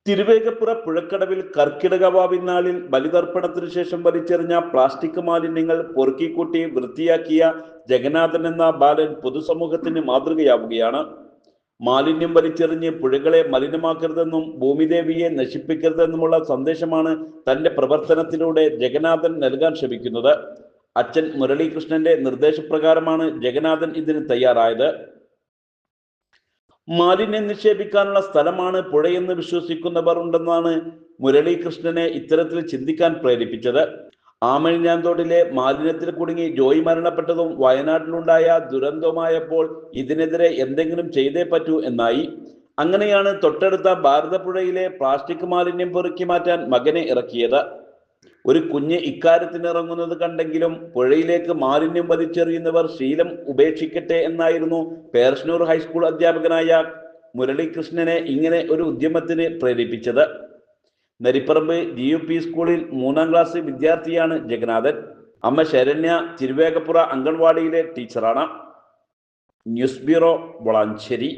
തിരുവേഗപ്പുറ പുഴക്കടവിൽ കർക്കിടക വാവിൻ നാളിൽ ബലിതർപ്പണത്തിനു ശേഷം വലിച്ചെറിഞ്ഞ പ്ലാസ്റ്റിക് മാലിന്യങ്ങൾ പൊറുക്കിക്കൂട്ടി വൃത്തിയാക്കിയ ജഗന്നാഥൻ എന്ന ബാലൻ പൊതുസമൂഹത്തിന് മാതൃകയാവുകയാണ്. മാലിന്യം വലിച്ചെറിഞ്ഞ് പുഴകളെ മലിനമാക്കരുതെന്നും ഭൂമിദേവിയെ നശിപ്പിക്കരുതെന്നുമുള്ള സന്ദേശമാണ് തന്റെ പ്രവർത്തനത്തിലൂടെ ജഗന്നാഥൻ നൽകാൻ ശ്രമിക്കുന്നത്. അച്ഛൻ മുരളീകൃഷ്ണന്റെ നിർദ്ദേശപ്രകാരമാണ് ജഗന്നാഥൻ ഇതിന് തയ്യാറായത്. മാലിന്യം നിക്ഷേപിക്കാനുള്ള സ്ഥലമാണ് പുഴയെന്ന് വിശ്വസിക്കുന്നവർ ഉണ്ടെന്നാണ് മുരളീകൃഷ്ണനെ ഇത്തരത്തിൽ ചിന്തിക്കാൻ പ്രേരിപ്പിച്ചത്. ആമഴിഞ്ഞാന്തോടിലെ മാലിന്യത്തിൽ കുടുങ്ങി ജോയി മരണപ്പെട്ടതും വയനാട്ടിലുണ്ടായ ദുരന്തവുമായപ്പോൾ ഇതിനെതിരെ എന്തെങ്കിലും ചെയ്തേ പറ്റൂ എന്നായി. അങ്ങനെയാണ് തൊട്ടടുത്ത ഭാരതപ്പുഴയിലെ പ്ലാസ്റ്റിക് മാലിന്യം പെറുക്കി മാറ്റാൻ മകനെ ഇറക്കിയത്. ഒരു കുഞ്ഞ് ഇക്കാര്യത്തിന് ഇറങ്ങുന്നത് കണ്ടെങ്കിലും പുഴയിലേക്ക് മാലിന്യം വലിച്ചെറിയുന്നവർ ശീലം ഉപേക്ഷിക്കട്ടെ എന്നായിരുന്നു പേർഷ്ണൂർ ഹൈസ്കൂൾ അധ്യാപകനായ മുരളീകൃഷ്ണനെ ഇങ്ങനെ ഒരു ഉദ്യമത്തിന് പ്രേരിപ്പിച്ചത്. നരിപ്പറമ്പ് GUP സ്കൂളിൽ 3ാം ക്ലാസ് വിദ്യാർത്ഥിയാണ് ജഗന്നാഥൻ. അമ്മ ശരണ്യ തിരുവേഗപ്പുറ അംഗൻവാടിയിലെ ടീച്ചറാണ്. News bureau Valanchery.